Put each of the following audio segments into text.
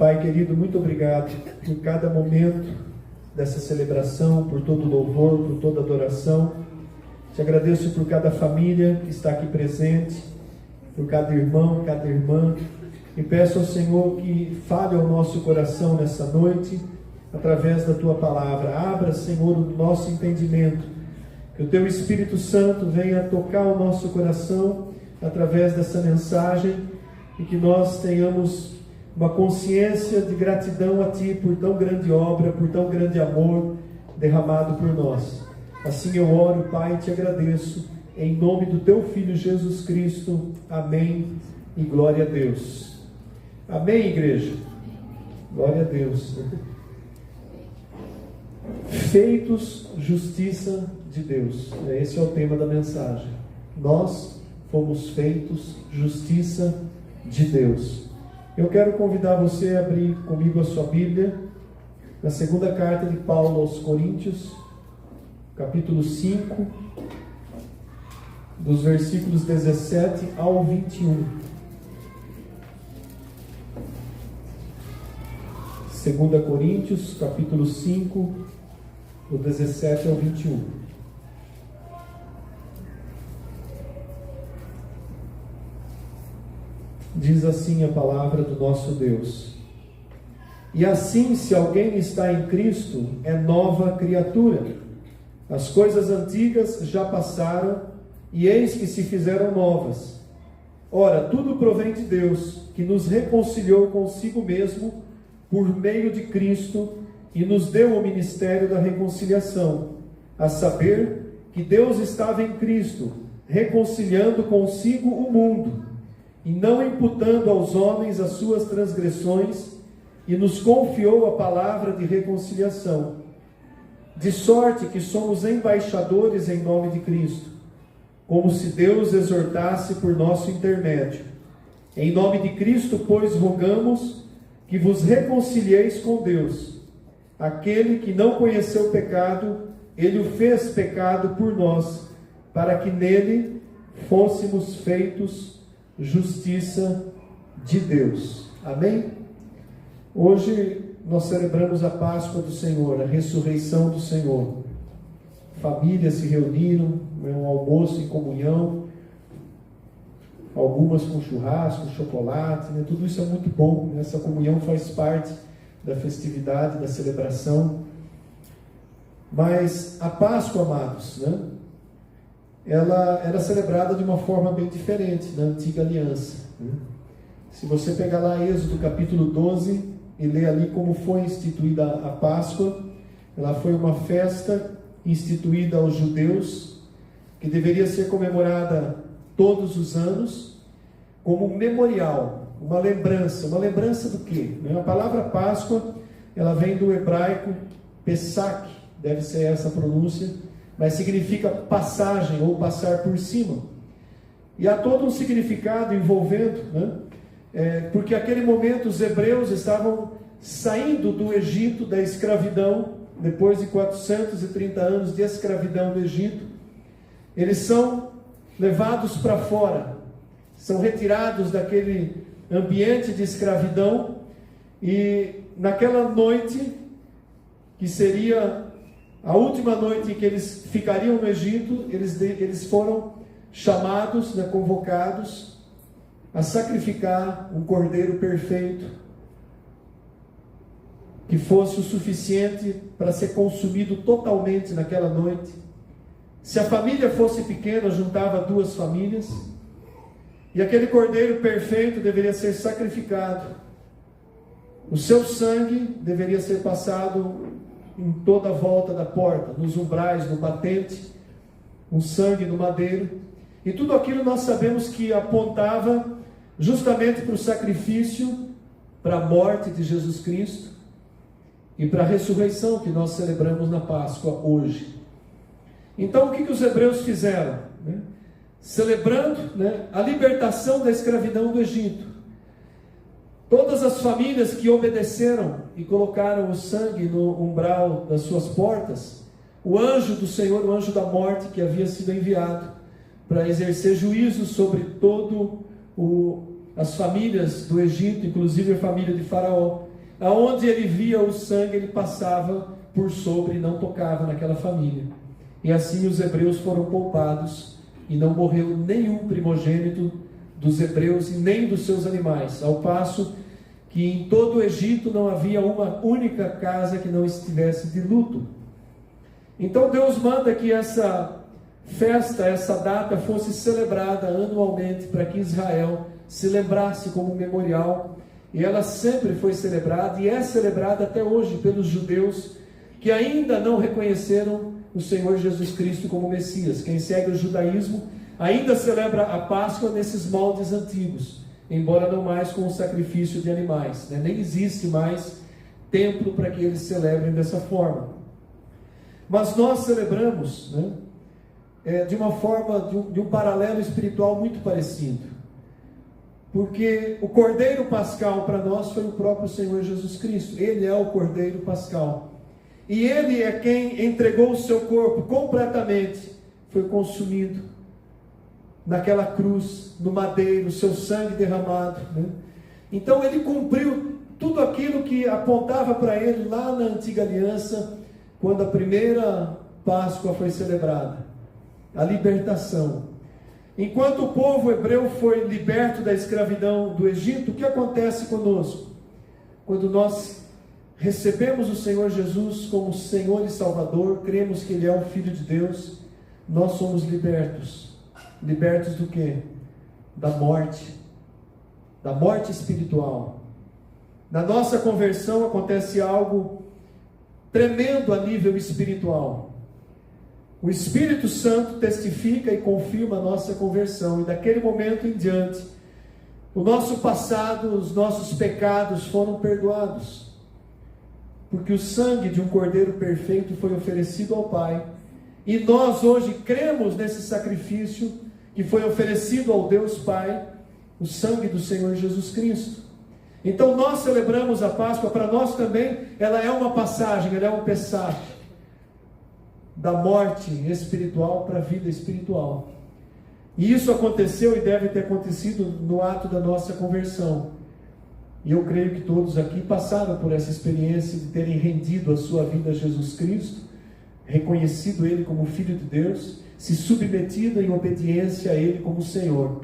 Pai querido, muito obrigado por cada momento dessa celebração, por todo louvor, por toda adoração. Te agradeço por cada família que está aqui presente, por cada irmão, cada irmã. E peço ao Senhor que fale ao nosso coração nessa noite, através da Tua palavra. Abra, Senhor, o nosso entendimento. Que o Teu Espírito Santo venha tocar o nosso coração através dessa mensagem e que nós tenhamos uma consciência de gratidão a Ti por tão grande obra, por tão grande amor derramado por nós. Assim eu oro, Pai, e Te agradeço, em nome do Teu Filho Jesus Cristo. Amém e glória a Deus. Amém, igreja? Glória a Deus. Feitos justiça de Deus. Esse é o tema da mensagem. Nós fomos feitos justiça de Deus. Eu quero convidar você a abrir comigo a sua Bíblia na segunda carta de Paulo aos Coríntios, capítulo 5, dos versículos 17 ao 21. 2 Coríntios, capítulo 5, do 17 ao 21. Diz assim a palavra do nosso Deus: E assim, se alguém está em Cristo, é nova criatura. As coisas antigas já passaram, e eis que se fizeram novas. Ora, tudo provém de Deus, que nos reconciliou consigo mesmo por meio de Cristo, e nos deu o ministério da reconciliação, a saber, que Deus estava em Cristo, reconciliando consigo o mundo, e não imputando aos homens as suas transgressões, e nos confiou a palavra de reconciliação. De sorte que somos embaixadores em nome de Cristo, como se Deus exortasse por nosso intermédio. Em nome de Cristo, pois, rogamos que vos reconcilieis com Deus. Aquele que não conheceu pecado, Ele o fez pecado por nós, para que nele fôssemos feitos justiça de Deus. Amém? Hoje nós celebramos a Páscoa do Senhor, a ressurreição do Senhor. Famílias se reuniram, um almoço em comunhão, algumas com churrasco, chocolate, tudo isso é muito bom. Essa comunhão faz parte da festividade, da celebração. Mas a Páscoa, amados, ela era celebrada de uma forma bem diferente na antiga aliança. Se você pegar lá Êxodo capítulo 12 e ler ali como foi instituída a Páscoa, ela foi uma festa instituída aos judeus, que deveria ser comemorada todos os anos, como um memorial, uma lembrança do quê? A palavra Páscoa, ela vem do hebraico Pesach, deve ser essa a pronúncia, mas significa passagem ou passar por cima. E há todo um significado envolvendo, porque naquele momento os hebreus estavam saindo do Egito, da escravidão, depois de 430 anos de escravidão do Egito. Eles são levados para fora, são retirados daquele ambiente de escravidão, e naquela noite, que seria a última noite em que eles ficariam no Egito, eles foram chamados, convocados a sacrificar um cordeiro perfeito, que fosse o suficiente para ser consumido totalmente naquela noite. Se a família fosse pequena, juntava duas famílias, e aquele cordeiro perfeito deveria ser sacrificado. O seu sangue deveria ser passado em toda a volta da porta, nos umbrais, no batente, um sangue no madeiro. E tudo aquilo nós sabemos que apontava justamente para o sacrifício, para a morte de Jesus Cristo e para a ressurreição que nós celebramos na Páscoa hoje. Então, o que os hebreus fizeram? Celebrando a libertação da escravidão do Egito. Todas as famílias que obedeceram e colocaram o sangue no umbral das suas portas, o anjo do Senhor, o anjo da morte que havia sido enviado para exercer juízo sobre as famílias do Egito, inclusive a família de Faraó, aonde ele via o sangue, ele passava por sobre e não tocava naquela família. E assim os hebreus foram poupados, e não morreu nenhum primogênito dos hebreus e nem dos seus animais, ao passo que em todo o Egito não havia uma única casa que não estivesse de luto. Então Deus manda que essa festa, essa data fosse celebrada anualmente para que Israel se lembrasse como memorial, e ela sempre foi celebrada e é celebrada até hoje pelos judeus que ainda não reconheceram o Senhor Jesus Cristo como Messias. Quem segue o judaísmo ainda celebra a Páscoa nesses moldes antigos, embora não mais com o sacrifício de animais, né? Nem existe mais templo para que eles celebrem dessa forma. Mas nós celebramos, né, de uma forma, de um paralelo espiritual muito parecido. Porque o Cordeiro Pascal para nós foi o próprio Senhor Jesus Cristo. Ele é o Cordeiro Pascal. E Ele é quem entregou o seu corpo completamente, foi consumido naquela cruz, no madeiro, o seu sangue derramado, né? Então Ele cumpriu tudo aquilo que apontava para Ele lá na antiga aliança, quando a primeira Páscoa foi celebrada, a libertação. Enquanto o povo hebreu foi liberto da escravidão do Egito, o que acontece conosco? Quando nós recebemos o Senhor Jesus como Senhor e Salvador, cremos que Ele é o Filho de Deus, nós somos libertos. Libertos do quê? Da morte espiritual. Na nossa conversão acontece algo tremendo a nível espiritual. O Espírito Santo testifica e confirma a nossa conversão, e daquele momento em diante, o nosso passado, os nossos pecados foram perdoados, porque o sangue de um Cordeiro perfeito foi oferecido ao Pai, e nós hoje cremos nesse sacrifício que foi oferecido ao Deus Pai, o sangue do Senhor Jesus Cristo. Então nós celebramos a Páscoa, para nós também, ela é uma passagem, ela é um Pessach, da morte espiritual para a vida espiritual. E isso aconteceu e deve ter acontecido no ato da nossa conversão. E eu creio que todos aqui passaram por essa experiência de terem rendido a sua vida a Jesus Cristo, reconhecido Ele como Filho de Deus, se submetido em obediência a Ele como Senhor.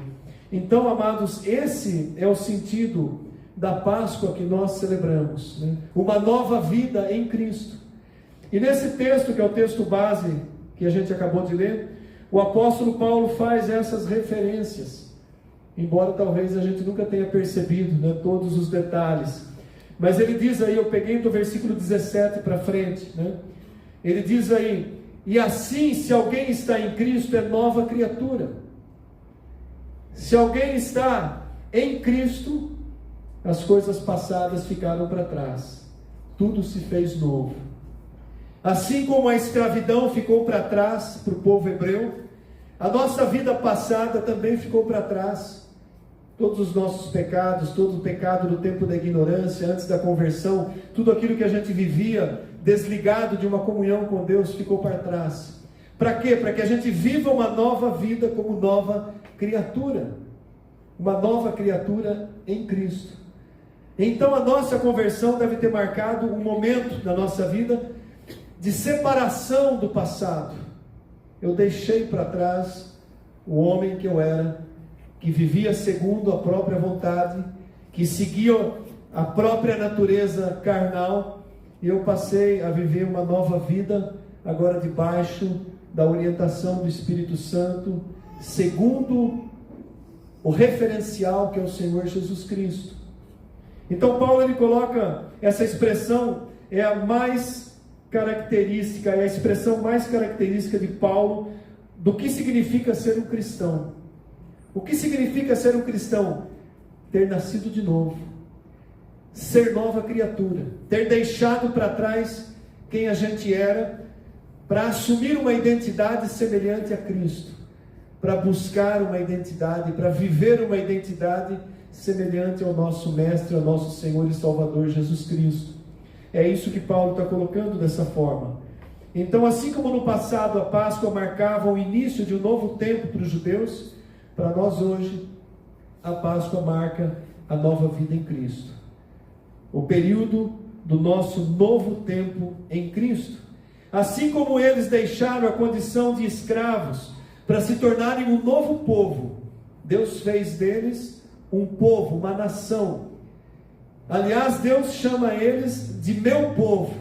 Então, amados, esse é o sentido da Páscoa que nós celebramos, né? Uma nova vida em Cristo. E nesse texto, que é o texto base que a gente acabou de ler, o apóstolo Paulo faz essas referências, embora talvez a gente nunca tenha percebido, né, todos os detalhes. Mas ele diz aí, eu peguei do versículo 17 para frente, né? Ele diz aí: e assim, se alguém está em Cristo, é nova criatura. Se alguém está em Cristo, as coisas passadas ficaram para trás, tudo se fez novo. Assim como a escravidão ficou para trás para o povo hebreu, a nossa vida passada também ficou para trás. Todos os nossos pecados, todo o pecado no tempo da ignorância, antes da conversão, tudo aquilo que a gente vivia desligado de uma comunhão com Deus, ficou para trás. Para quê? Para que a gente viva uma nova vida como nova criatura. Uma nova criatura em Cristo. Então a nossa conversão deve ter marcado um momento da nossa vida de separação do passado. Eu deixei para trás o homem que eu era, que vivia segundo a própria vontade, que seguia a própria natureza carnal, e eu passei a viver uma nova vida, agora debaixo da orientação do Espírito Santo, segundo o referencial que é o Senhor Jesus Cristo. Então Paulo, ele coloca essa expressão, é a mais característica, é a expressão mais característica de Paulo do que significa ser um cristão. O que significa ser um cristão? Ter nascido de novo, ser nova criatura, ter deixado para trás quem a gente era, para assumir uma identidade semelhante a Cristo, para buscar uma identidade, para viver uma identidade semelhante ao nosso Mestre, ao nosso Senhor e Salvador Jesus Cristo. É isso que Paulo está colocando dessa forma. Então, assim como no passado a Páscoa marcava o início de um novo tempo para os judeus, para nós hoje a Páscoa marca a nova vida em Cristo. o período do nosso novo tempo em Cristo. Assim como eles deixaram a condição de escravos para se tornarem um novo povo, Deus fez deles um povo, uma nação. Aliás, Deus chama eles de meu povo.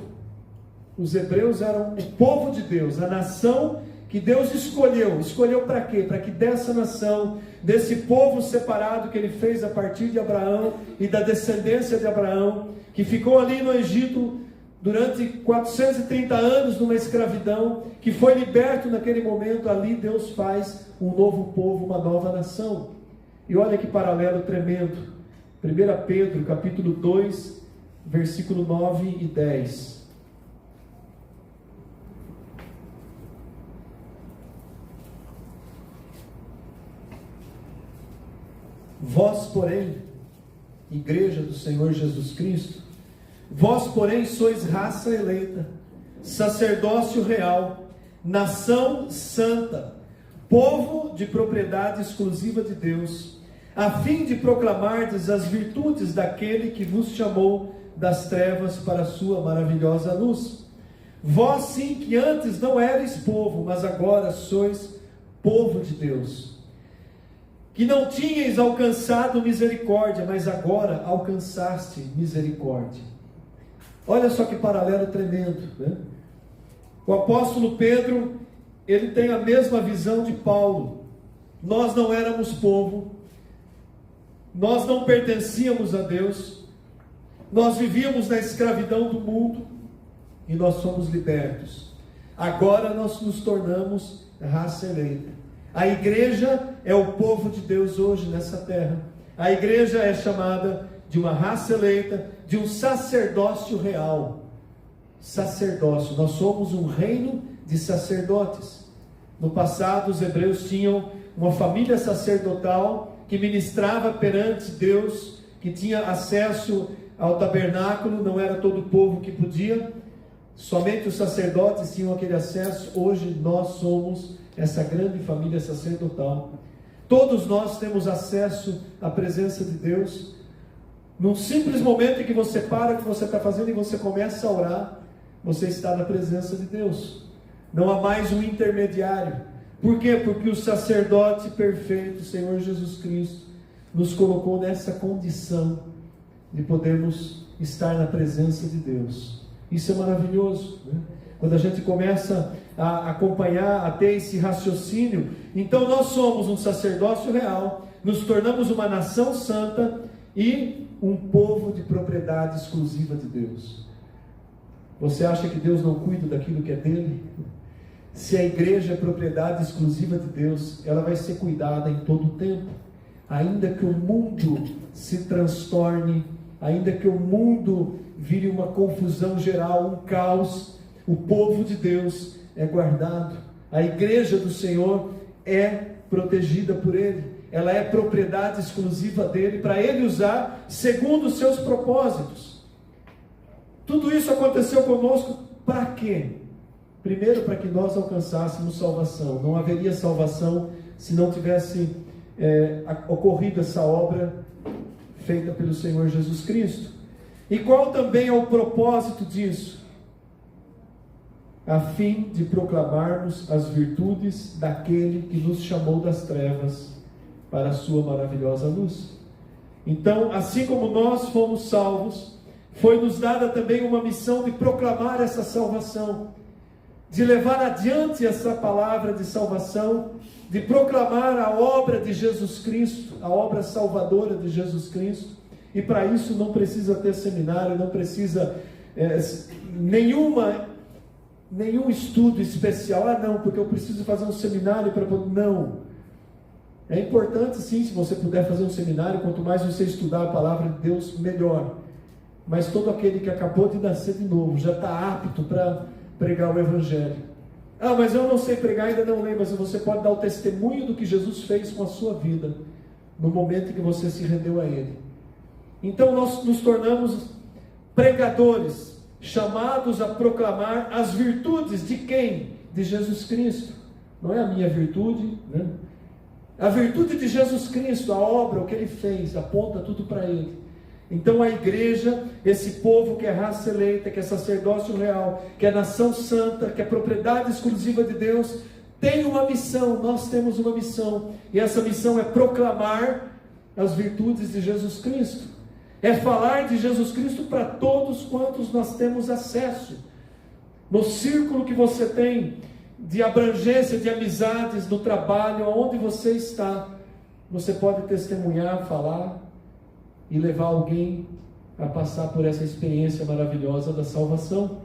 Os hebreus eram o povo de Deus, a nação que Deus escolheu. Escolheu para quê? Para que dessa nação, desse povo separado que Ele fez a partir de Abraão e da descendência de Abraão, que ficou ali no Egito durante 430 anos numa escravidão, que foi liberto naquele momento. Ali Deus faz um novo povo, uma nova nação. E olha que paralelo tremendo. 1 Pedro capítulo 2, versículo 9 e 10. Vós, porém, igreja do Senhor Jesus Cristo, vós, porém, sois raça eleita, sacerdócio real, nação santa, povo de propriedade exclusiva de Deus, a fim de proclamardes as virtudes daquele que vos chamou das trevas para a sua maravilhosa luz. Vós sim que antes não erais povo, mas agora sois povo de Deus. Que não tinhais alcançado misericórdia, mas agora alcançaste misericórdia. Olha só que paralelo tremendo, né? O apóstolo Pedro, ele tem a mesma visão de Paulo. Nós não éramos povo, nós não pertencíamos a Deus, nós vivíamos na escravidão do mundo e nós somos libertos. Agora nós nos tornamos raça eleita. A igreja é o povo de Deus hoje nessa terra. A igreja é chamada de uma raça eleita, de um sacerdócio real. Sacerdócio, nós somos um reino de sacerdotes. No passado os hebreus tinham uma família sacerdotal que ministrava perante Deus, que tinha acesso ao tabernáculo. Não era todo o povo que podia, somente os sacerdotes tinham aquele acesso. Hoje nós somos essa grande família sacerdotal. Todos nós temos acesso à presença de Deus. Num simples momento em que você para o que você está fazendo e você começa a orar, você está na presença de Deus. Não há mais um intermediário. Por quê? Porque o sacerdote perfeito, o Senhor Jesus Cristo, nos colocou nessa condição de podermos estar na presença de Deus. Isso é maravilhoso, né? Quando a gente começa a acompanhar, a ter esse raciocínio, então nós somos um sacerdócio real, nos tornamos uma nação santa e um povo de propriedade exclusiva de Deus. Você acha que Deus não cuida daquilo que é dele? Se a igreja é propriedade exclusiva de Deus, ela vai ser cuidada em todo o tempo. Ainda que o mundo se transtorne, ainda que o mundo vire uma confusão geral, um caos, o povo de Deus é guardado. A igreja do Senhor é protegida por Ele. Ela é propriedade exclusiva dEle, para Ele usar segundo os seus propósitos. Tudo isso aconteceu conosco para quê? Primeiro, para que nós alcançássemos salvação. Não haveria salvação se não tivesse ocorrido essa obra feita pelo Senhor Jesus Cristo. E qual também é o propósito disso? A fim de proclamarmos as virtudes daquele que nos chamou das trevas para a sua maravilhosa luz. Então, assim como nós fomos salvos, foi-nos dada também uma missão de proclamar essa salvação, de levar adiante essa palavra de salvação, de proclamar a obra de Jesus Cristo, a obra salvadora de Jesus Cristo. E para isso não precisa ter seminário, não precisa nenhum estudo especial. Ah, não, porque eu preciso fazer um seminário para poder... Não. É importante sim, se você puder fazer um seminário, quanto mais você estudar a palavra de Deus, melhor. Mas todo aquele que acabou de nascer de novo, já está apto para pregar o Evangelho. Ah, mas eu não sei pregar, ainda não leio. Mas você pode dar o testemunho do que Jesus fez com a sua vida, no momento em que você se rendeu a Ele. Então nós nos tornamos pregadores, chamados a proclamar as virtudes de quem? De Jesus Cristo. Não é a minha virtude, né? A virtude de Jesus Cristo, a obra, o que Ele fez, aponta tudo para Ele. Então a igreja, esse povo que é raça eleita, que é sacerdócio real, que é nação santa, que é propriedade exclusiva de Deus, tem uma missão. Nós temos uma missão, e essa missão é proclamar as virtudes de Jesus Cristo, é falar de Jesus Cristo para todos quantos nós temos acesso. No círculo que você tem de abrangência, de amizades, no trabalho, aonde você está, você pode testemunhar, falar e levar alguém a passar por essa experiência maravilhosa da salvação.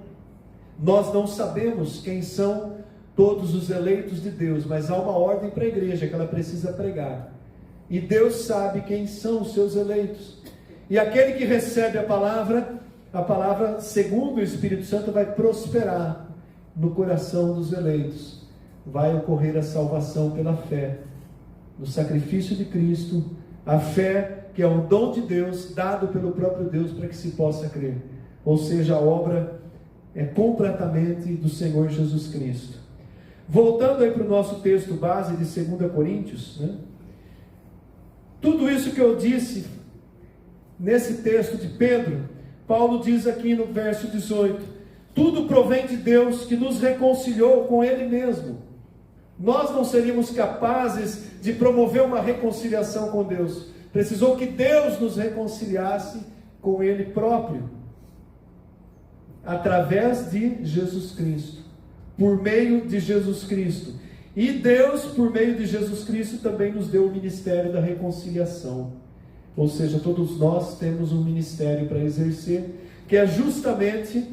Nós não sabemos quem são todos os eleitos de Deus, mas há uma ordem para a igreja que ela precisa pregar, e Deus sabe quem são os seus eleitos, e aquele que recebe a palavra, segundo o Espírito Santo, vai prosperar no coração dos eleitos. Vai ocorrer a salvação pela fé no sacrifício de Cristo, a fé que é o dom de Deus, dado pelo próprio Deus para que se possa crer. Ou seja, a obra é completamente do Senhor Jesus Cristo. Voltando aí para o nosso texto base de 2 Coríntios, né? Tudo isso que eu disse nesse texto de Pedro, Paulo diz aqui no verso 18: tudo provém de Deus, que nos reconciliou com Ele mesmo. Nós não seríamos capazes de promover uma reconciliação com Deus. Precisou que Deus nos reconciliasse com Ele próprio, através de Jesus Cristo, por meio de Jesus Cristo. E Deus, por meio de Jesus Cristo, também nos deu o ministério da reconciliação. Ou seja, todos nós temos um ministério para exercer, que é justamente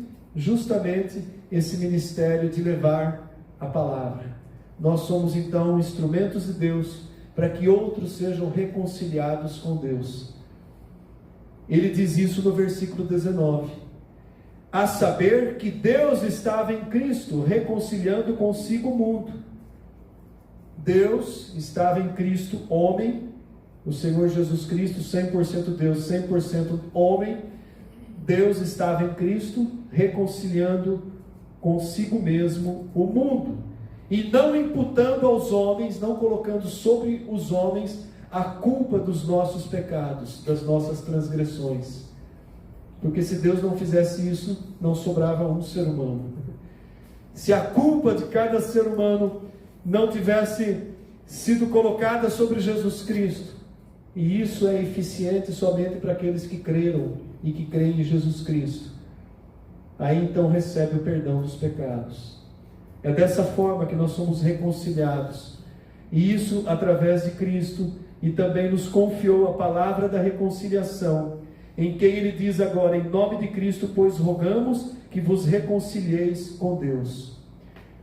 esse ministério de levar a palavra. Nós somos então instrumentos de Deus para que outros sejam reconciliados com Deus. Ele diz isso no versículo 19: a saber que Deus estava em Cristo reconciliando consigo o mundo. Deus estava em Cristo, homem, o Senhor Jesus Cristo, 100% Deus, 100% homem. Deus estava em Cristo reconciliando consigo mesmo o mundo, e não imputando aos homens, não colocando sobre os homens a culpa dos nossos pecados, das nossas transgressões. Porque se Deus não fizesse isso, não sobrava um ser humano. Se a culpa de cada ser humano não tivesse sido colocada sobre Jesus Cristo, e isso é eficiente somente para aqueles que creram e que creem em Jesus Cristo, aí então recebe o perdão dos pecados. É dessa forma que nós somos reconciliados, e isso através de Cristo. E também nos confiou a palavra da reconciliação, em quem ele diz agora: em nome de Cristo, pois rogamos que vos reconcilieis com Deus.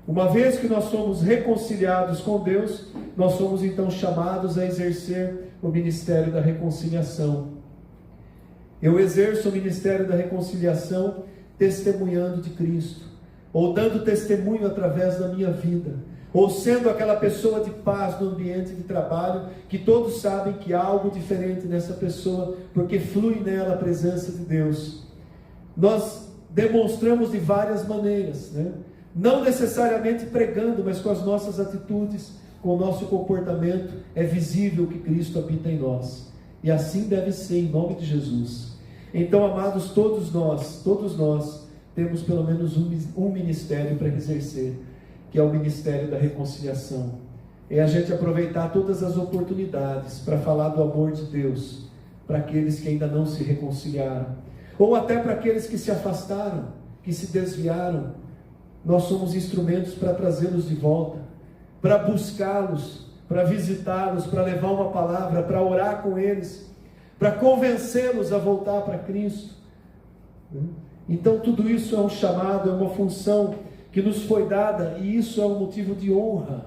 Uma vez que nós somos reconciliados com Deus, nós somos então chamados a exercer o ministério da reconciliação. Eu exerço o ministério da reconciliação testemunhando de Cristo, ou dando testemunho através da minha vida, ou sendo aquela pessoa de paz no ambiente de trabalho, que todos sabem que há algo diferente nessa pessoa, porque flui nela a presença de Deus. Nós demonstramos de várias maneiras, né? Não necessariamente pregando, mas com as nossas atitudes, com o nosso comportamento, é visível que Cristo habita em nós. E assim deve ser, em nome de Jesus. Então, amados, todos nós temos pelo menos um ministério para exercer, que é o ministério da reconciliação. É a gente aproveitar todas as oportunidades para falar do amor de Deus para aqueles que ainda não se reconciliaram, ou até para aqueles que se afastaram, que se desviaram. Nós somos instrumentos para trazê-los de volta, para buscá-los, para visitá-los, para levar uma palavra, para orar com eles, para convencê-los a voltar para Cristo. Então tudo isso é um chamado, é uma função que nos foi dada, e isso é um motivo de honra,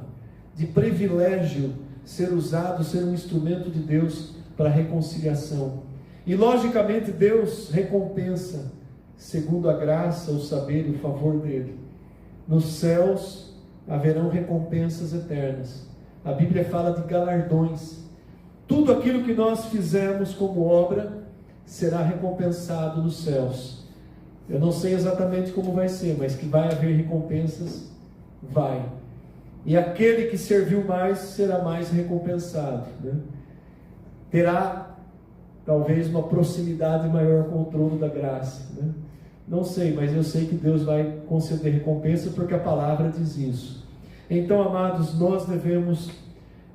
de privilégio, ser usado, ser um instrumento de Deus para a reconciliação. E logicamente Deus recompensa segundo a graça, o saber e o favor dele. Nos céus haverão recompensas eternas. A Bíblia fala de galardões. Tudo aquilo que nós fizemos como obra será recompensado nos céus. Eu não sei exatamente como vai ser, mas que vai haver recompensas, vai. E aquele que serviu mais será mais recompensado, né? Terá talvez uma proximidade maior com o trono da graça, né? Não sei, mas eu sei que Deus vai conceder recompensa, porque a palavra diz isso. Então, amados, nós devemos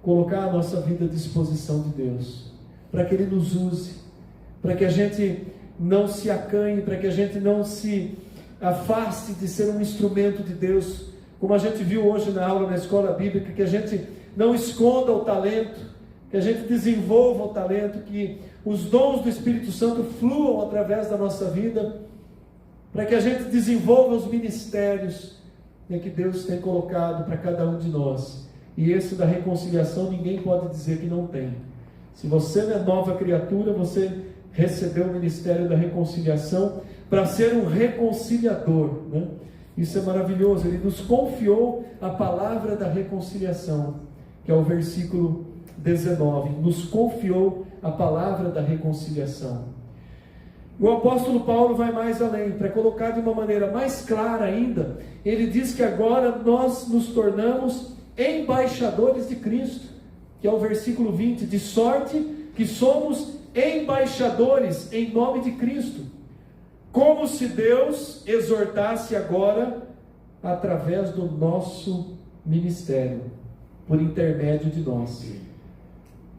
colocar a nossa vida à disposição de Deus, para que Ele nos use, para que a gente não se acanhe, para que a gente não se afaste de ser um instrumento de Deus, como a gente viu hoje na aula na escola bíblica, que a gente não esconda o talento, que a gente desenvolva o talento, que os dons do Espírito Santo fluam através da nossa vida, para que a gente desenvolva os ministérios que Deus tem colocado para cada um de nós. E esse da reconciliação ninguém pode dizer que não tem. Se você não é nova criatura, você recebeu o ministério da reconciliação para ser um reconciliador, né? Isso é maravilhoso. Ele nos confiou a palavra da reconciliação, que é o versículo 19. Nos confiou a palavra da reconciliação. O apóstolo Paulo vai mais além, para colocar de uma maneira mais clara ainda. Ele diz que agora nós nos tornamos embaixadores de Cristo, que é o versículo 20, de sorte que somos embaixadores em nome de Cristo, como se Deus exortasse agora através do nosso ministério, por intermédio de nós.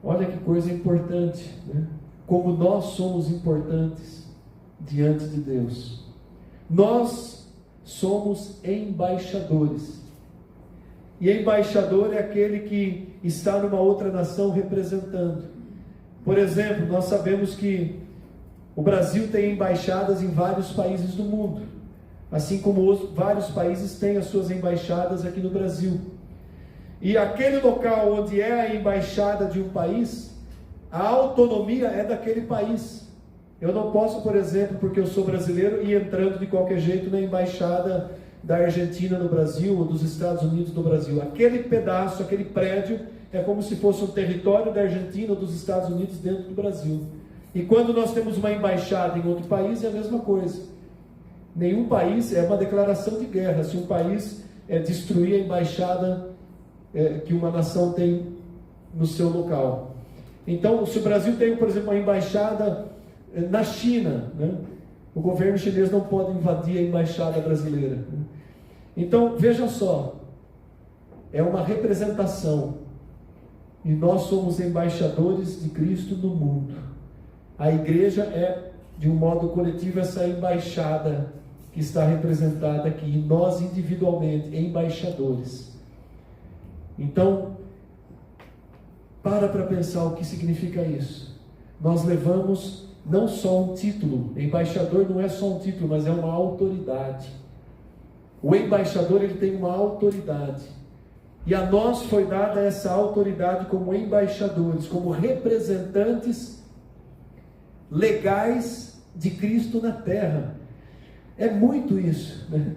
Olha que coisa importante, né? Como nós somos importantes diante de Deus. Nós somos embaixadores. E embaixador é aquele que está numa outra nação representando. Por exemplo, nós sabemos que o Brasil tem embaixadas em vários países do mundo, assim como vários países têm as suas embaixadas aqui no Brasil. E aquele local onde é a embaixada de um país, a autonomia é daquele país. Eu não posso, por exemplo, porque eu sou brasileiro, ir entrando de qualquer jeito na embaixada da Argentina no Brasil, ou dos Estados Unidos no Brasil. Aquele pedaço, aquele prédio, é como se fosse um território da Argentina ou dos Estados Unidos dentro do Brasil. E quando nós temos uma embaixada em outro país, é a mesma coisa. Nenhum país, é uma declaração de guerra, se um país destruir a embaixada que uma nação tem no seu local. Então, se o Brasil tem, por exemplo, uma embaixada na China, né? O governo chinês não pode invadir a embaixada brasileira, né? Então, veja só, é uma representação, e nós somos embaixadores de Cristo no mundo. A igreja é, de um modo coletivo, essa embaixada que está representada aqui, e nós individualmente, embaixadores. Então, para pensar o que significa isso. Nós levamos não só um título, embaixador não é só um título, mas é uma autoridade. O embaixador, ele tem uma autoridade, e a nós foi dada essa autoridade como embaixadores, como representantes legais de Cristo na terra. É muito isso, né?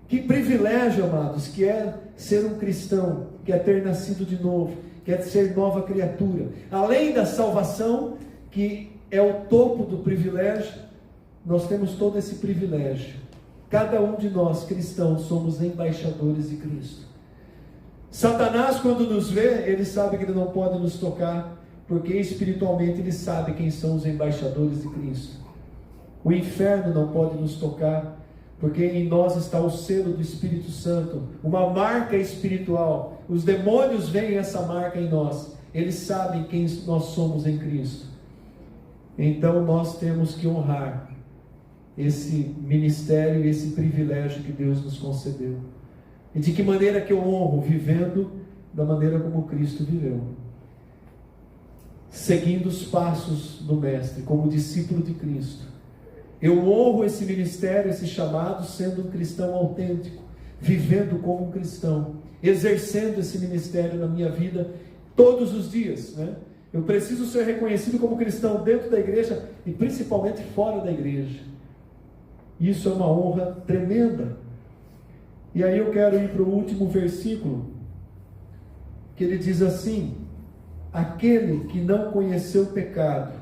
Que privilégio, amados, que é ser um cristão, que é ter nascido de novo, que é ser nova criatura. Além da salvação, que é o topo do privilégio, nós temos todo esse privilégio. Cada um de nós, cristãos, somos embaixadores de Cristo. Satanás, quando nos vê, ele sabe que ele não pode nos tocar, porque espiritualmente ele sabe quem são os embaixadores de Cristo. O inferno não pode nos tocar, porque em nós está o selo do Espírito Santo, uma marca espiritual. Os demônios veem essa marca em nós, eles sabem quem nós somos em Cristo. Então nós temos que honrar esse ministério, esse privilégio que Deus nos concedeu. E de que maneira que eu honro? Vivendo da maneira como Cristo viveu, seguindo os passos do Mestre, como discípulo de Cristo. Eu honro esse ministério, esse chamado, sendo um cristão autêntico, vivendo como um cristão, exercendo esse ministério na minha vida todos os dias, né? Eu preciso ser reconhecido como cristão dentro da igreja e principalmente fora da igreja. Isso é uma honra tremenda. E aí eu quero ir para o último versículo, que ele diz assim: aquele que não conheceu o pecado,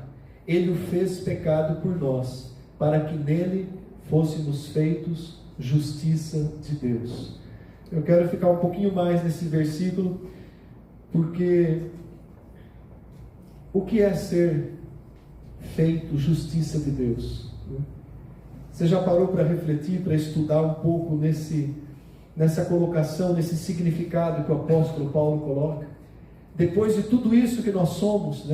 ele o fez pecado por nós, para que nele fôssemos feitos justiça de Deus. Eu quero ficar um pouquinho mais nesse versículo, porque o que é ser feito justiça de Deus. Você já parou para refletir, para estudar um pouco nessa colocação, nesse significado que o apóstolo Paulo coloca? Depois de tudo isso que nós somos,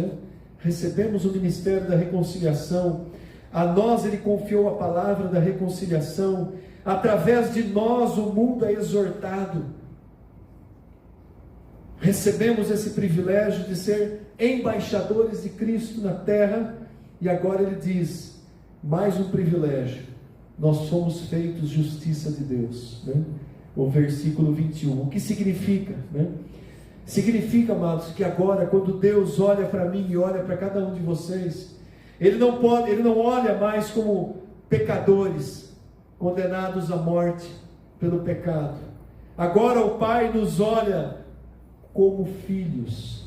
recebemos o ministério da reconciliação, a nós Ele confiou a palavra da reconciliação, através de nós o mundo é exortado. Recebemos esse privilégio de ser embaixadores de Cristo na terra, e agora Ele diz, mais um privilégio, nós somos feitos justiça de Deus. O versículo 21, o que significa? Significa, amados, que agora quando Deus olha para mim e olha para cada um de vocês, Ele não olha mais como pecadores, condenados à morte pelo pecado. Agora o Pai nos olha como filhos,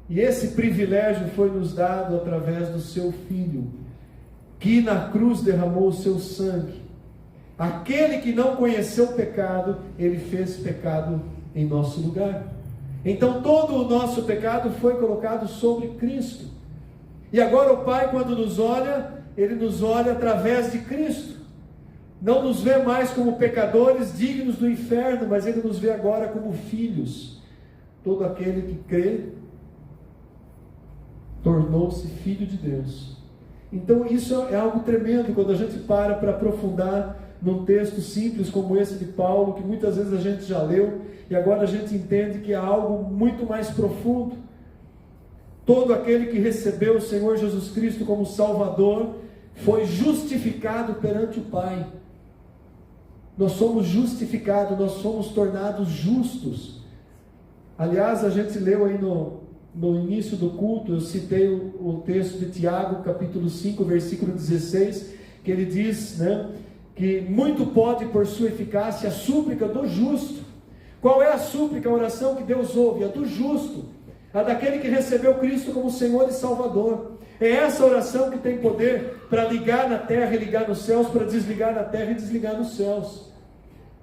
e esse privilégio foi nos dado através do seu Filho, que na cruz derramou o seu sangue. Aquele que não conheceu o pecado, Ele fez pecado em nosso lugar. Então todo o nosso pecado foi colocado sobre Cristo, e agora o Pai, quando nos olha, Ele nos olha através de Cristo, não nos vê mais como pecadores dignos do inferno, mas Ele nos vê agora como filhos. Todo aquele que crê tornou-se filho de Deus. Então isso é algo tremendo quando a gente para aprofundar num texto simples como esse de Paulo, que muitas vezes a gente já leu, e agora a gente entende que é algo muito mais profundo. Todo aquele que recebeu o Senhor Jesus Cristo como Salvador, foi justificado perante o Pai. Nós somos justificados, nós somos tornados justos. Aliás, a gente leu aí no início do culto, eu citei o texto de Tiago, capítulo 5, versículo 16, que ele diz, que muito pode por sua eficácia a súplica do justo. Qual é a súplica, a oração que Deus ouve? A do justo, a daquele que recebeu Cristo como Senhor e Salvador. É essa oração que tem poder para ligar na terra e ligar nos céus, para desligar na terra e desligar nos céus.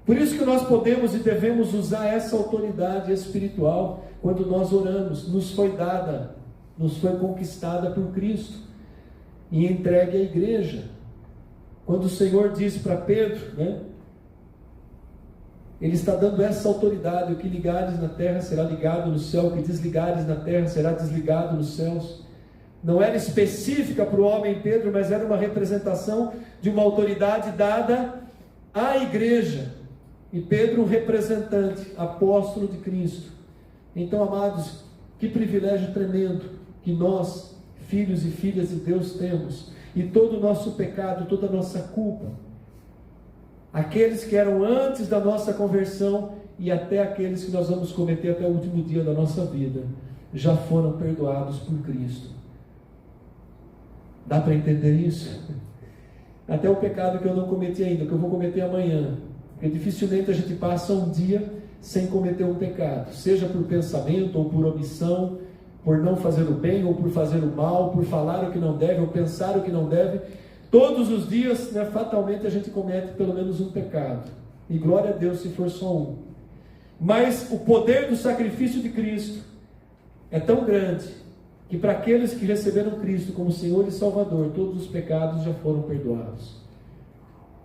Por isso que nós podemos e devemos usar essa autoridade espiritual quando nós oramos. Nos foi dada, nos foi conquistada por Cristo e entregue à igreja. Quando o Senhor disse para Pedro, Ele está dando essa autoridade: o que ligares na terra será ligado no céu, o que desligares na terra será desligado nos céus. Não era específica para o homem Pedro, mas era uma representação de uma autoridade dada à igreja. E Pedro, um representante, apóstolo de Cristo. Então, amados, que privilégio tremendo que nós, filhos e filhas de Deus, temos. E todo o nosso pecado, toda a nossa culpa, aqueles que eram antes da nossa conversão e até aqueles que nós vamos cometer até o último dia da nossa vida, já foram perdoados por Cristo. Dá para entender isso? Até o pecado que eu não cometi ainda, que eu vou cometer amanhã. Porque dificilmente a gente passa um dia sem cometer um pecado, seja por pensamento ou por omissão, por não fazer o bem ou por fazer o mal, por falar o que não deve ou pensar o que não deve. Todos os dias, fatalmente a gente comete pelo menos um pecado. E glória a Deus se for só um. Mas o poder do sacrifício de Cristo é tão grande que para aqueles que receberam Cristo como Senhor e Salvador, todos os pecados já foram perdoados.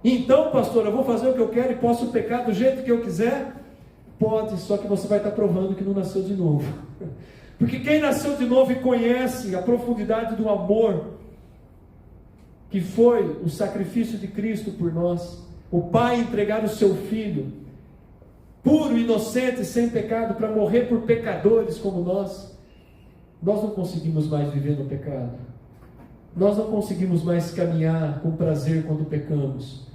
Então, pastor, eu vou fazer o que eu quero e posso pecar do jeito que eu quiser? Pode, só que você vai estar provando que não nasceu de novo. Porque quem nasceu de novo e conhece a profundidade do amor que foi o sacrifício de Cristo por nós, o Pai entregar o seu Filho, puro, inocente, sem pecado, para morrer por pecadores como nós não conseguimos mais viver no pecado. Nós não conseguimos mais caminhar com prazer quando pecamos.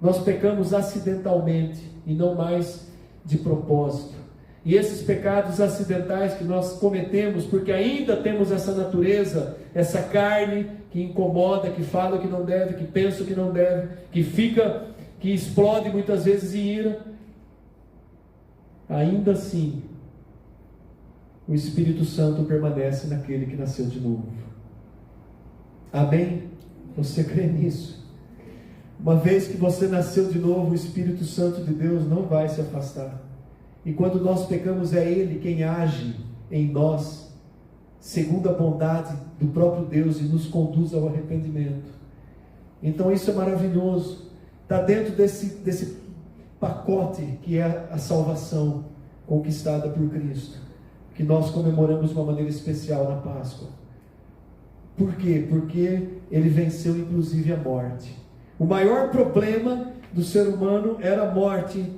Nós pecamos acidentalmente e não mais de propósito. E esses pecados acidentais que nós cometemos, porque ainda temos essa natureza, essa carne que incomoda, que fala o que não deve, que pensa o que não deve, que explode muitas vezes em ira, ainda assim, o Espírito Santo permanece naquele que nasceu de novo. Amém? Você crê nisso? Uma vez que você nasceu de novo, o Espírito Santo de Deus não vai se afastar. E quando nós pecamos, é Ele quem age em nós segundo a bondade do próprio Deus, e nos conduz ao arrependimento. Então isso é maravilhoso. Está dentro desse pacote que é a salvação conquistada por Cristo, que nós comemoramos de uma maneira especial na Páscoa. Por quê? Porque Ele venceu inclusive a morte. O maior problema do ser humano era a morte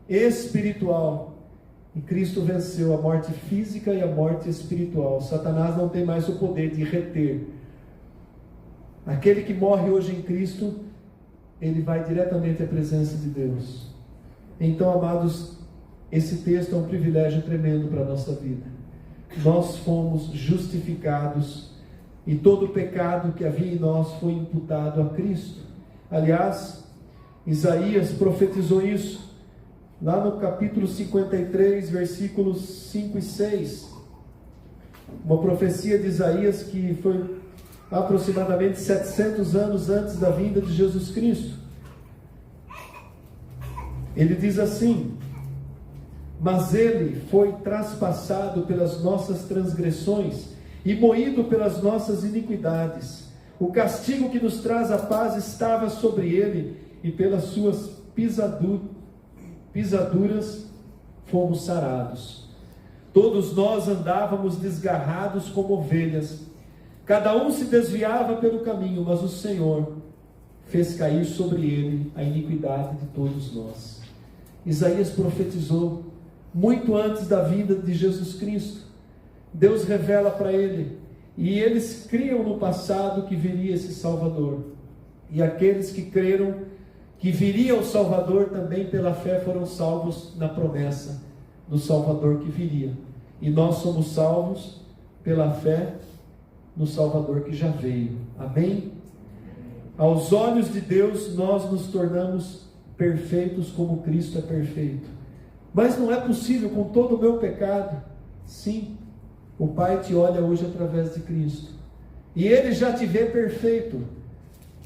espiritual. E Cristo venceu a morte física e a morte espiritual. Satanás não tem mais o poder de reter. Aquele que morre hoje em Cristo, ele vai diretamente à presença de Deus. Então, amados, esse texto é um privilégio tremendo para a nossa vida. Nós fomos justificados e todo o pecado que havia em nós foi imputado a Cristo. Aliás, Isaías profetizou isso lá no capítulo 53, versículos 5 e 6. Uma profecia de Isaías que foi aproximadamente 700 anos antes da vinda de Jesus Cristo. Ele diz assim: mas ele foi traspassado pelas nossas transgressões e moído pelas nossas iniquidades. O castigo que nos traz a paz estava sobre ele, e pelas suas pisaduras fomos sarados. Todos nós andávamos desgarrados como ovelhas, cada um se desviava pelo caminho, mas o Senhor fez cair sobre ele a iniquidade de todos nós. Isaías profetizou muito antes da vinda de Jesus Cristo. Deus revela para ele, e eles criam no passado que viria esse Salvador. E aqueles que creram que viria o Salvador também pela fé foram salvos na promessa do Salvador que viria. E nós somos salvos pela fé no Salvador que já veio. Amém? Aos olhos de Deus nós nos tornamos perfeitos como Cristo é perfeito. Mas não é possível com todo o meu pecado. Sim, o Pai te olha hoje através de Cristo, e Ele já te vê perfeito,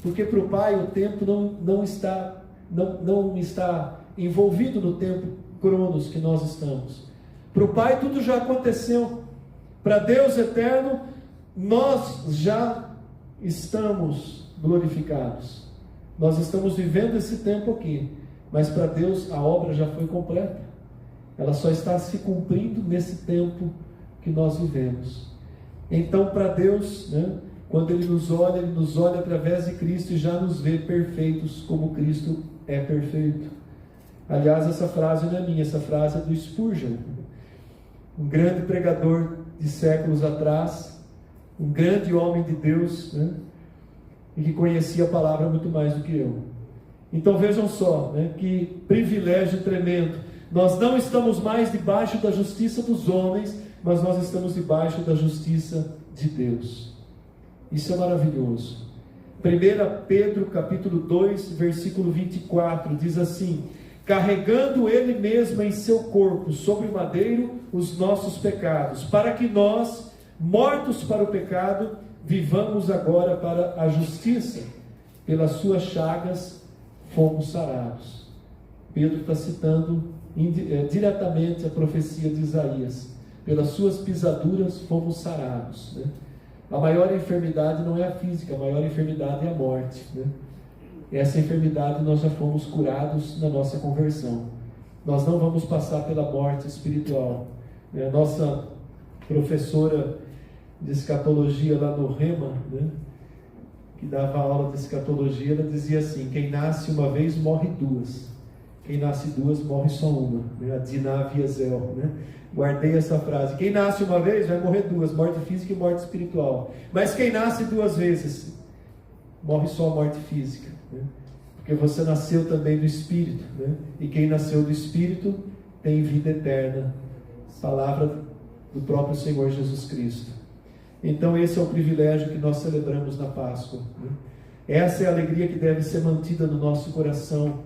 porque para o Pai o tempo não está envolvido no tempo cronos que nós estamos. Para o Pai tudo já aconteceu. Para Deus eterno, nós já estamos glorificados. Nós estamos vivendo esse tempo aqui, mas para Deus a obra já foi completa. Ela só está se cumprindo nesse tempo que nós vivemos. Então, para Deus, quando Ele nos olha através de Cristo e já nos vê perfeitos como Cristo é perfeito. Aliás, essa frase não é minha, essa frase é do Spurgeon, um grande pregador de séculos atrás, um grande homem de Deus, e que conhecia a palavra muito mais do que eu. Então vejam só, que privilégio tremendo. Nós não estamos mais debaixo da justiça dos homens, mas nós estamos debaixo da justiça de Deus. Isso é maravilhoso. 1 Pedro capítulo 2, versículo 24, diz assim: carregando Ele mesmo em seu corpo, sobre o madeiro, os nossos pecados, para que nós, mortos para o pecado, vivamos agora para a justiça. Pelas suas chagas fomos sarados. Pedro está citando diretamente a profecia de Isaías. Pelas suas pisaduras fomos sarados. A maior enfermidade não é a física, a maior enfermidade é a morte. Essa enfermidade nós já fomos curados na nossa conversão. Nós não vamos passar pela morte espiritual. A nossa professora de escatologia lá no Rema, que dava aula de escatologia, ela dizia assim: quem nasce uma vez morre duas, quem nasce duas morre só uma. A Dinah Wiesel, guardei essa frase: quem nasce uma vez vai morrer duas, morte física e morte espiritual. Mas quem nasce duas vezes morre só a morte física, porque você nasceu também do Espírito, e quem nasceu do Espírito tem vida eterna. Palavra do próprio Senhor Jesus Cristo. Então esse é o privilégio que nós celebramos na Páscoa. Essa é a alegria que deve ser mantida no nosso coração.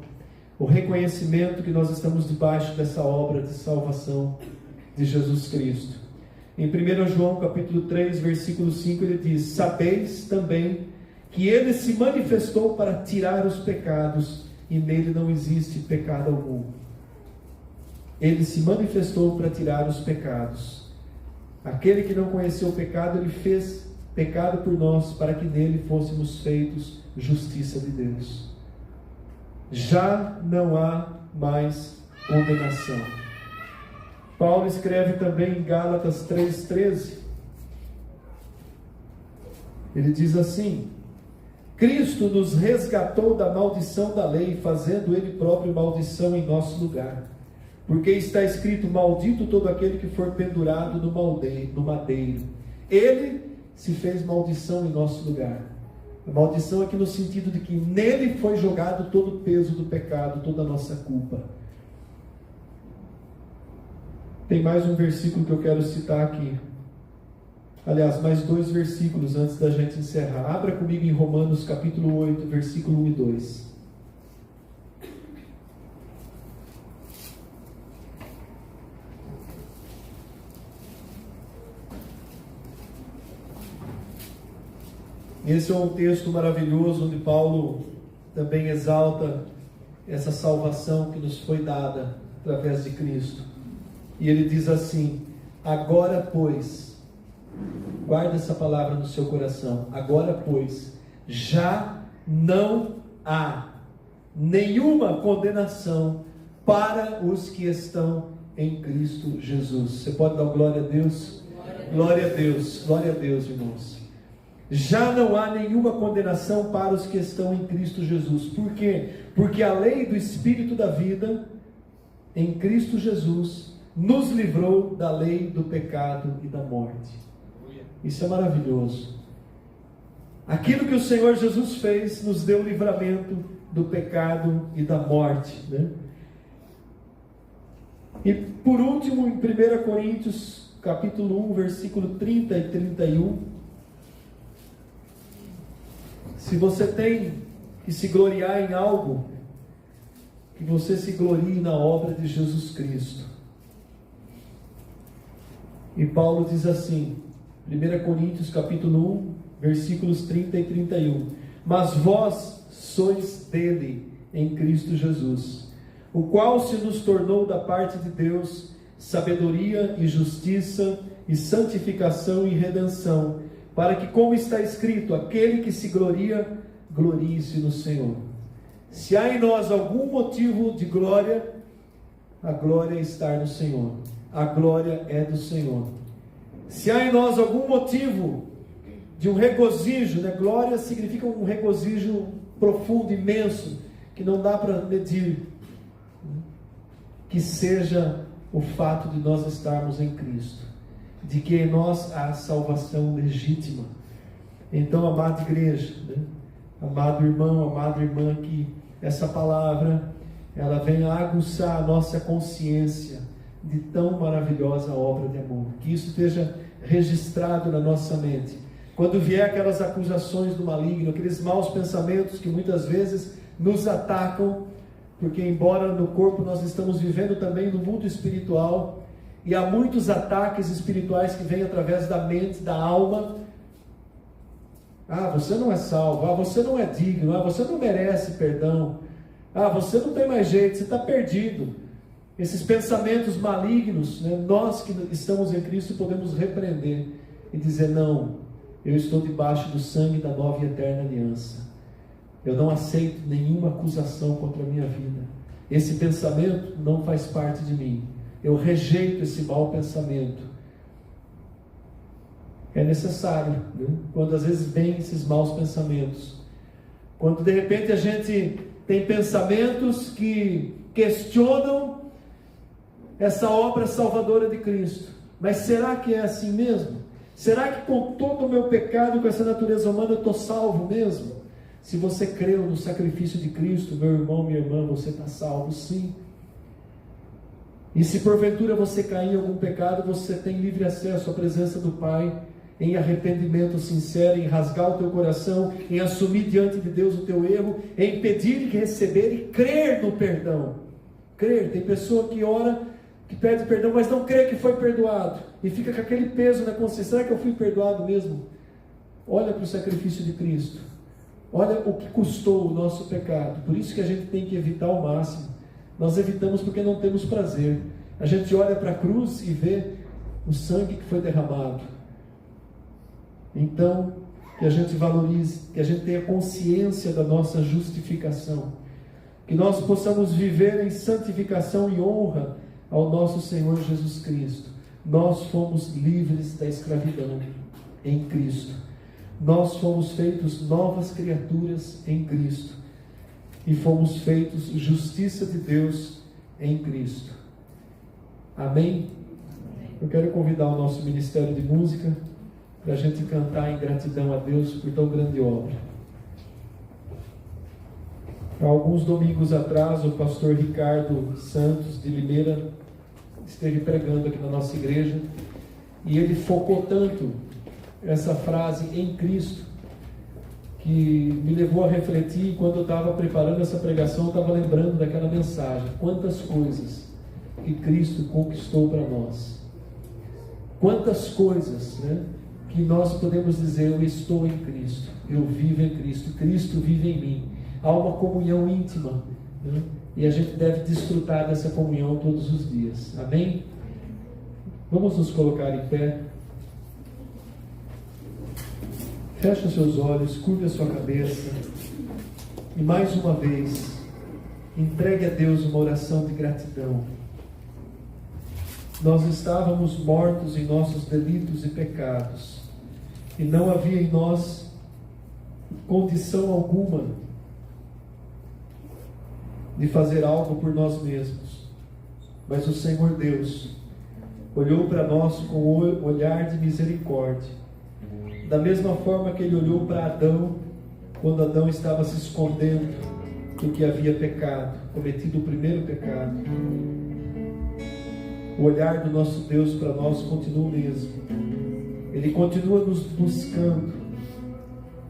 O reconhecimento que nós estamos debaixo dessa obra de salvação de Jesus Cristo. Em 1 João capítulo 3, versículo 5, ele diz: sabeis também que Ele se manifestou para tirar os pecados, e nele não existe pecado algum. Ele se manifestou para tirar os pecados. Aquele que não conheceu o pecado, ele fez pecado por nós, para que nele fôssemos feitos justiça de Deus. Já não há mais condenação. Paulo escreve também em Gálatas 3,13. Ele diz assim: Cristo nos resgatou da maldição da lei, fazendo Ele próprio maldição em nosso lugar. Porque está escrito: maldito todo aquele que for pendurado no madeiro. Ele se fez maldição em nosso lugar. A maldição aqui no sentido de que nele foi jogado todo o peso do pecado, toda a nossa culpa. Tem mais um versículo que eu quero citar aqui. Aliás, mais 2 versículos antes da gente encerrar. Abra comigo em Romanos capítulo 8, versículo 1 e 2. Esse é um texto maravilhoso, onde Paulo também exalta essa salvação que nos foi dada através de Cristo. E ele diz assim: agora pois, guarda essa palavra no seu coração, agora pois, já não há nenhuma condenação para os que estão em Cristo Jesus. Você pode dar glória a Deus? Glória a Deus, glória a Deus, irmãos. Já não há nenhuma condenação para os que estão em Cristo Jesus. Por quê? Porque a lei do Espírito da vida em Cristo Jesus nos livrou da lei do pecado e da morte. Isso é maravilhoso. Aquilo que o Senhor Jesus fez nos deu livramento do pecado e da morte, né? E por último, em 1 Coríntios capítulo 1, versículo 30 e 31, se você tem que se gloriar em algo, que você se glorie na obra de Jesus Cristo. E Paulo diz assim, 1 Coríntios capítulo 1, versículos 30 e 31. Mas vós sois dele em Cristo Jesus, o qual se nos tornou da parte de Deus sabedoria e justiça e santificação e redenção, para que, como está escrito, aquele que se gloria, glorie-se no Senhor. Se há em nós algum motivo de glória, a glória está no Senhor. A glória é do Senhor. Se há em nós algum motivo de um regozijo, né? Glória significa um regozijo profundo, imenso, que não dá para medir. Que seja o fato de nós estarmos em Cristo, de que em nós há salvação legítima. Então, amada igreja, né? Amado irmão, amada irmã, que essa palavra ela venha aguçar a nossa consciência de tão maravilhosa obra de amor, que isso esteja registrado na nossa mente. Quando vier aquelas acusações do maligno, aqueles maus pensamentos que muitas vezes nos atacam, porque embora no corpo nós estamos vivendo também no mundo espiritual, e há muitos ataques espirituais que vêm através da mente, da alma. Ah, você não é salvo, ah, você não é digno, ah, você não merece perdão, ah, você não tem mais jeito, você está perdido. Esses pensamentos malignos, né, nós que estamos em Cristo podemos repreender e dizer: não, eu estou debaixo do sangue da nova e eterna aliança. Eu não aceito nenhuma acusação contra a minha vida. Esse pensamento não faz parte de mim. Eu rejeito esse mau pensamento. É necessário, né? Quando às vezes vêm esses maus pensamentos, quando de repente a gente tem pensamentos que questionam essa obra salvadora de Cristo. Mas será que é assim mesmo? Será que com todo o meu pecado, com essa natureza humana, eu estou salvo mesmo? Se você creu no sacrifício de Cristo, meu irmão, minha irmã, você está salvo sim. E se porventura você cair em algum pecado, você tem livre acesso à presença do Pai, em arrependimento sincero, em rasgar o teu coração, em assumir diante de Deus o teu erro, em pedir, receber e crer no perdão. Crer. Tem pessoa que ora, que pede perdão, mas não crê que foi perdoado, e fica com aquele peso na consciência: será que eu fui perdoado mesmo? Olha para o sacrifício de Cristo, olha o que custou o nosso pecado. Por isso que a gente tem que evitar ao máximo. Nós evitamos porque não temos prazer. A gente olha para a cruz e vê o sangue que foi derramado. Então, que a gente valorize, que a gente tenha consciência da nossa justificação, que nós possamos viver em santificação e honra ao nosso Senhor Jesus Cristo. Nós fomos livres da escravidão em Cristo. Nós fomos feitos novas criaturas em Cristo. E fomos feitos justiça de Deus em Cristo. Amém? Eu quero convidar o nosso Ministério de Música para a gente cantar em gratidão a Deus por tão grande obra. Há alguns domingos atrás, o pastor Ricardo Santos de Limeira esteve pregando aqui na nossa igreja e ele focou tanto essa frase em Cristo que me levou a refletir. Quando eu estava preparando essa pregação, eu estava lembrando daquela mensagem. Quantas coisas que Cristo conquistou para nós. Quantas coisas, né, que nós podemos dizer: eu estou em Cristo, eu vivo em Cristo, Cristo vive em mim. Há uma comunhão íntima, né, e a gente deve desfrutar dessa comunhão todos os dias. Amém? Vamos nos colocar em pé. Feche os seus olhos, curve a sua cabeça e mais uma vez entregue a Deus uma oração de gratidão. Nós estávamos mortos em nossos delitos e pecados e não havia em nós condição alguma de fazer algo por nós mesmos. Mas o Senhor Deus olhou para nós com um olhar de misericórdia, da mesma forma que Ele olhou para Adão, quando Adão estava se escondendo do que havia pecado, cometido o primeiro pecado. O olhar do nosso Deus para nós continua o mesmo. Ele continua nos buscando,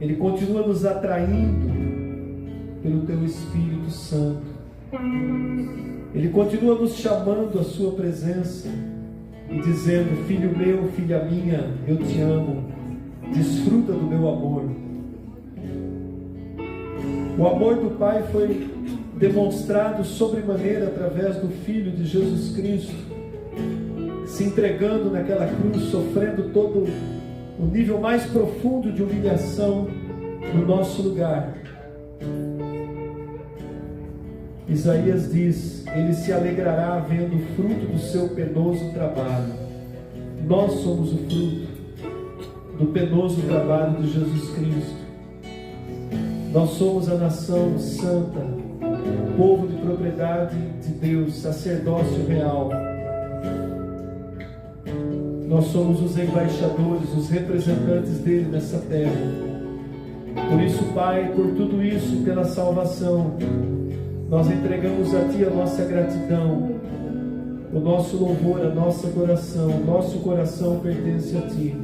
Ele continua nos atraindo pelo Teu Espírito Santo. Ele continua nos chamando à Sua presença e dizendo: filho meu, filha minha, eu te amo, desfruta do meu amor. O amor do Pai foi demonstrado sobremaneira através do Filho de Jesus Cristo, se entregando naquela cruz, sofrendo todo o nível mais profundo de humilhação no nosso lugar. Isaías diz: Ele se alegrará vendo o fruto do seu penoso trabalho. Nós somos o fruto do penoso trabalho de Jesus Cristo. Nós somos a nação santa, povo de propriedade de Deus, sacerdócio real. Nós somos os embaixadores, os representantes dele nessa terra. Por isso, Pai, por tudo isso, pela salvação, nós entregamos a Ti a nossa gratidão, o nosso louvor, a nossa adoração. O nosso coração pertence a Ti.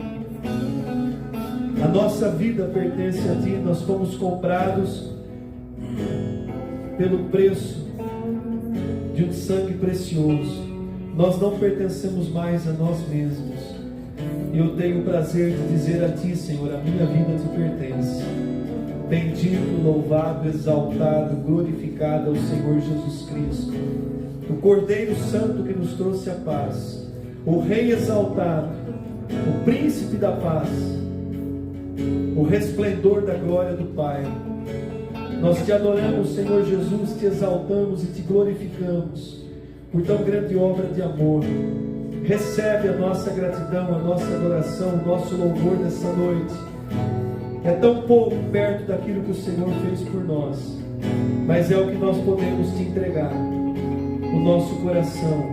A nossa vida pertence a Ti. Nós fomos comprados pelo preço de um sangue precioso. Nós não pertencemos mais a nós mesmos. E eu tenho o prazer de dizer a Ti, Senhor: a minha vida Te pertence. Bendito, louvado, exaltado, glorificado ao Senhor Jesus Cristo, o Cordeiro Santo que nos trouxe a paz, o Rei exaltado, o Príncipe da paz, o resplendor da glória do Pai. Nós Te adoramos, Senhor Jesus, Te exaltamos e Te glorificamos por tão grande obra de amor. Recebe a nossa gratidão, a nossa adoração, o nosso louvor nessa noite. É tão pouco perto daquilo que o Senhor fez por nós, mas é o que nós podemos Te entregar. O nosso coração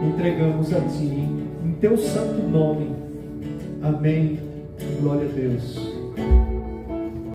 entregamos a Ti, em Teu santo nome. Amém. Glória a Deus.